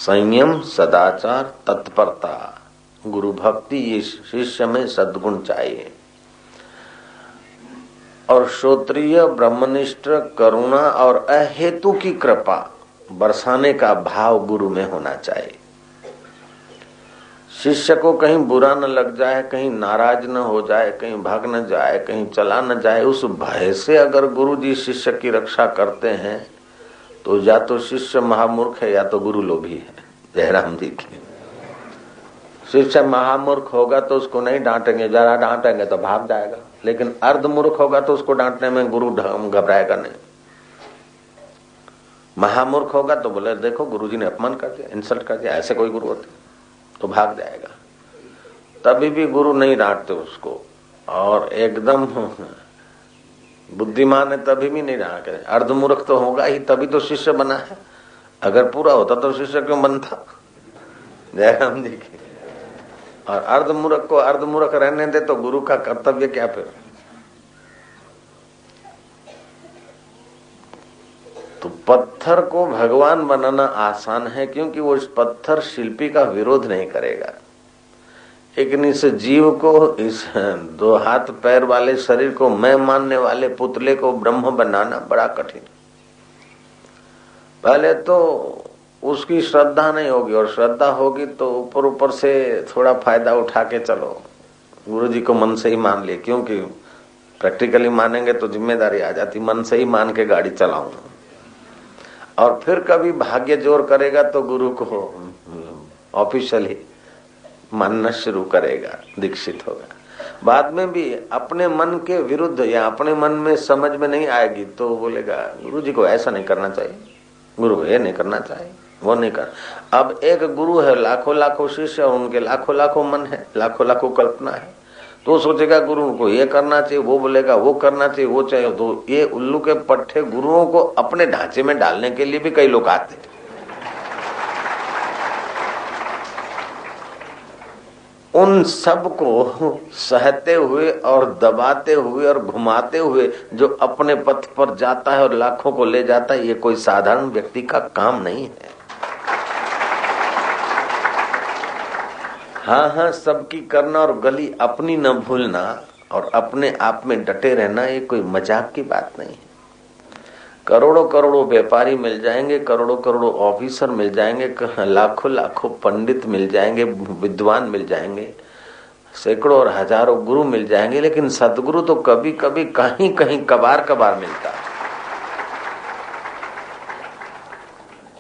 संयम, सदाचार, तत्परता, गुरु भक्ति, ये शिष्य में सद्गुण चाहिए। और श्रोत्रिय, ब्रह्मनिष्ठ, करुणा और अहेतु की कृपा बरसाने का भाव गुरु में होना चाहिए। शिष्य को कहीं बुरा न लग जाए, कहीं नाराज न हो जाए, कहीं भाग न जाए, कहीं चला न जाए, उस भय से अगर गुरु जी शिष्य की रक्षा करते हैं तो या तो शिष्य महामूर्ख है या तो गुरु लोभी है। जयराम जी की शिष्य महामूर्ख होगा तो उसको नहीं डांटेंगे, जरा डांटेंगे तो भाग जाएगा, लेकिन अर्धमूर्ख होगा तो उसको डांटने में गुरु घबराएगा नहीं। महामूर्ख होगा तो बोले देखो गुरुजी ने अपमान कर दिया, इंसल्ट कर दिया, ऐसे कोई गुरु होते तो भाग जाएगा। तभी भी गुरु नहीं डांटते उसको, और एकदम बुद्धिमान है तभी भी नहीं डांटते। अर्धमूर्ख तो होगा ही, तभी तो शिष्य बना है। अगर पूरा होता तो शिष्य क्यों बनता। जयराम जी की। और अर्धमूर्ख को अर्धमूर्ख रहने दे तो गुरु का कर्तव्य क्या फिर। तो पत्थर को भगवान बनाना आसान है, क्योंकि वो इस पत्थर शिल्पी का विरोध नहीं करेगा। लेकिन इस जीव को, इस दो हाथ पैर वाले शरीर को मैं मानने वाले पुतले को ब्रह्म बनाना बड़ा कठिन। पहले तो उसकी श्रद्धा नहीं होगी, और श्रद्धा होगी तो ऊपर ऊपर से थोड़ा फायदा उठा के चलो, गुरु जी को मन से ही मान लिए, क्योंकि प्रैक्टिकली मानेंगे तो जिम्मेदारी आ जाती। मन से ही मान के गाड़ी चलाऊंगा, और फिर कभी भाग्य जोर करेगा तो गुरु को ऑफिशियली मानना शुरू करेगा, दीक्षित होगा। बाद में भी अपने मन के विरुद्ध या अपने मन में समझ में नहीं आएगी तो बोलेगा गुरु जी को ऐसा नहीं करना चाहिए, गुरु को ये नहीं करना चाहिए, वो नहीं कर। अब एक गुरु है, लाखों लाखों शिष्य, उनके लाखों लाखों मन है, लाखों लाखों कल्पना है, तो सोचेगा गुरु को ये करना चाहिए, वो बोलेगा वो करना चाहिए, वो चाहिए। तो ये उल्लू के पट्टे गुरुओं को अपने ढांचे में डालने के लिए भी कई लोग आते हैं। उन सब को सहते हुए और दबाते हुए और घुमाते हुए जो अपने पथ पर जाता है और लाखों को ले जाता है, ये कोई साधारण व्यक्ति का काम नहीं है। हाँ, सबकी करना और गली अपनी न भूलना और अपने आप में डटे रहना, ये कोई मजाक की बात नहीं है। करोड़ों करोड़ों व्यापारी मिल जाएंगे, करोड़ों करोड़ों ऑफिसर मिल जाएंगे, लाखों लाखों पंडित मिल जाएंगे, विद्वान मिल जाएंगे, सैकड़ों और हजारों गुरु मिल जाएंगे, लेकिन सदगुरु तो कभी कभी कहीं कहीं कबार कबार मिलता है।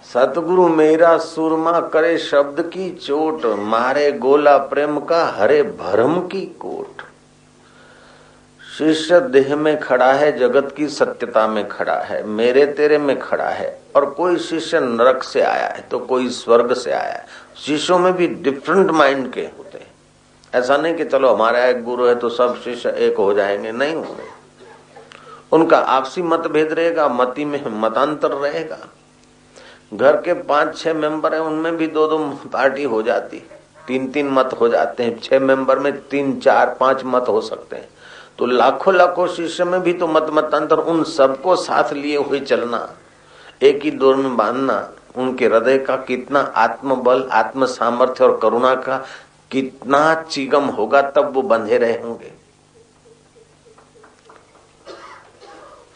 सतगुरु मेरा सुरमा करे शब्द की चोट, मारे गोला प्रेम का हरे भरम की कोट। शिष्य देह में खड़ा है, जगत की सत्यता में खड़ा है, मेरे तेरे में खड़ा है। और कोई शिष्य नरक से आया है तो कोई स्वर्ग से आया है। शिष्यों में भी डिफरेंट माइंड के होते हैं। ऐसा नहीं कि चलो हमारा एक गुरु है तो सब शिष्य एक हो जाएंगे, नहीं होंगे। उनका आपसी मतभेद रहेगा, मति में मतांतर रहेगा। घर के 5-6 मेंबर हैं, उनमें भी 2-2 पार्टी हो जाती, 3-3 मत हो जाते हैं। 6 मेंबर में 3-4-5 मत हो सकते हैं। तो लाखों लाखों शिष्य में भी तो मतांतर, उन सबको साथ लिए हुए चलना, एक ही दौर में बांधना, उनके हृदय का कितना आत्मबल, आत्म सामर्थ्य और करुणा का कितना चिगम होगा, तब वो बंधे रहे होंगे।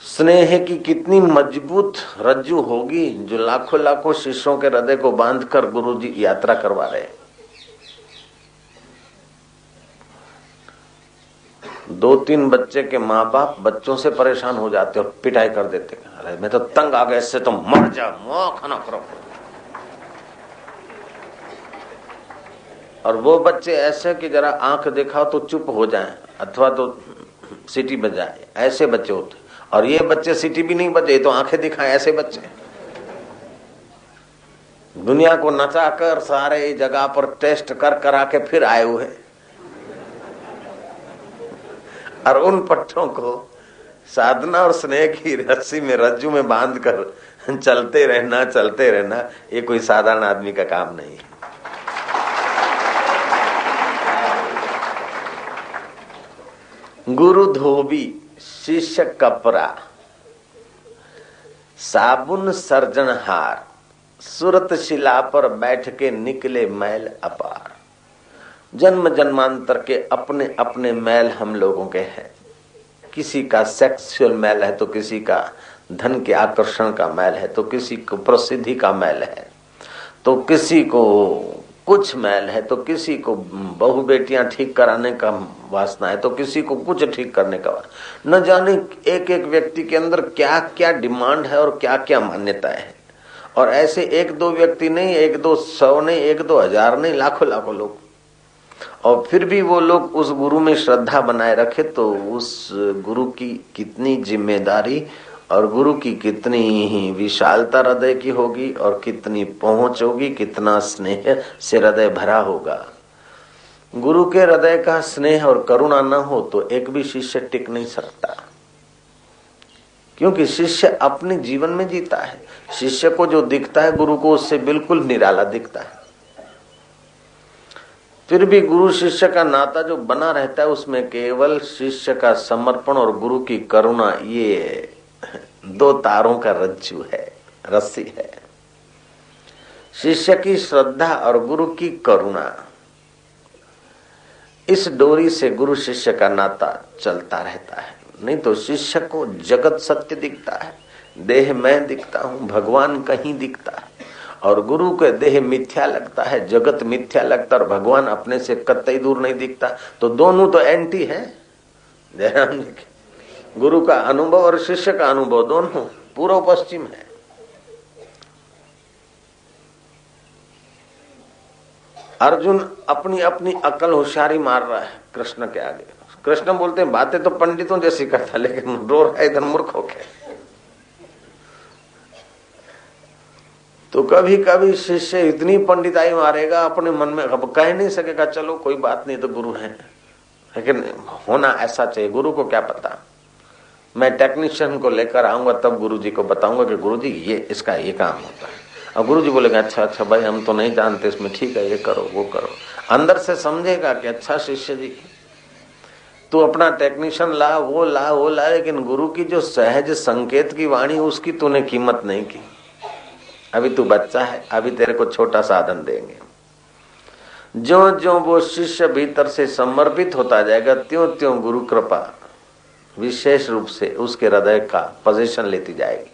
स्नेह की कितनी मजबूत रज्जू होगी जो लाखों लाखों शिष्यों के हृदय को बांधकर गुरु जी यात्रा करवा रहे हैं। 2-3 बच्चे के माँ बाप बच्चों से परेशान हो जाते और पिटाई कर देते, अरे मैं तो तंग आ गया इससे, तो मर जा, खाना करो। और वो बच्चे ऐसे कि जरा आंख दिखाओ तो चुप हो जाएं, अथवा तो सीटी बजाए, ऐसे बच्चे होते। और ये बच्चे सीटी भी नहीं बजे तो आंखें दिखाएं, ऐसे बच्चे दुनिया को नचाकर सारे जगह पर टेस्ट कर करा के फिर आए हुए। और उन पट्टों को साधना और स्नेह की रस्सी में, रज्जू में बांध कर चलते रहना, ये कोई साधारण आदमी का काम नहीं है। गुरु धोबी, शिष्य कपरा, साबुन सर्जनहार, सूरत शिला पर बैठ के निकले मैल अपार। जन्म जन्मांतर के अपने अपने मैल हम लोगों के हैं। किसी का सेक्सुअल मैल है तो किसी का धन के आकर्षण का मैल है, तो किसी को प्रसिद्धि का मैल है, तो किसी को कुछ मैल है, तो किसी को बहु बेटियां ठीक कराने का वासना है, तो किसी को कुछ ठीक करने का। न जाने एक एक व्यक्ति के अंदर क्या क्या डिमांड है और क्या क्या मान्यताएं है। और ऐसे एक दो व्यक्ति नहीं, एक दो सौ नहीं, एक दो हजार नहीं, लाखों लाखों लोग। और फिर भी वो लोग उस गुरु में श्रद्धा बनाए रखे तो उस गुरु की कितनी जिम्मेदारी और गुरु की कितनी ही विशालता हृदय की होगी और कितनी पहुंच होगी, कितना स्नेह से हृदय भरा होगा। गुरु के हृदय का स्नेह और करुणा न हो तो एक भी शिष्य टिक नहीं सकता, क्योंकि शिष्य अपने जीवन में जीता है। शिष्य को जो दिखता है गुरु को उससे बिल्कुल निराला दिखता है। फिर भी गुरु शिष्य का नाता जो बना रहता है उसमें केवल शिष्य का समर्पण और गुरु की करुणा, ये दो तारों का रज्जू है, रस्सी है। शिष्य की श्रद्धा और गुरु की करुणा, इस डोरी से गुरु शिष्य का नाता चलता रहता है। नहीं तो शिष्य को जगत सत्य दिखता है, देह मैं दिखता हूं, भगवान कहीं दिखता है। और गुरु के देह मिथ्या लगता है, जगत मिथ्या लगता है और भगवान अपने से कतई दूर नहीं दिखता। तो दोनों तो एंटी है। जयराम जी के गुरु का अनुभव और शिष्य का अनुभव दोनों पूर्व पश्चिम है। अर्जुन अपनी अपनी अकल होशियारी मार रहा है कृष्ण के आगे। कृष्ण बोलते हैं बातें तो पंडितों जैसी करता, लेकिन रो रहा है इधर मूर्ख होके। तो कभी कभी शिष्य इतनी पंडिताई मारेगा अपने मन में, अब कह नहीं सकेगा चलो कोई बात नहीं तो गुरु है, लेकिन होना ऐसा चाहिए। गुरु को क्या पता, मैं टेक्नीशियन को लेकर आऊंगा तब गुरु जी को बताऊंगा कि गुरु जी ये इसका ये काम होता है। और गुरु जी बोलेगा अच्छा अच्छा भाई हम तो नहीं जानते इसमें, ठीक है ये करो वो करो। अंदर से समझेगा कि अच्छा शिष्य जी तू अपना टेक्नीशियन ला वो ला वो ला, लेकिन गुरु की जो सहज संकेत की वाणी उसकी तूने कीमत नहीं की। अभी तू बच्चा है, अभी तेरे को छोटा साधन देंगे। जो जो वो शिष्य भीतर से समर्पित होता जाएगा त्यों त्यों गुरु कृपा विशेष रूप से उसके हृदय का पोजीशन लेती जाएगी।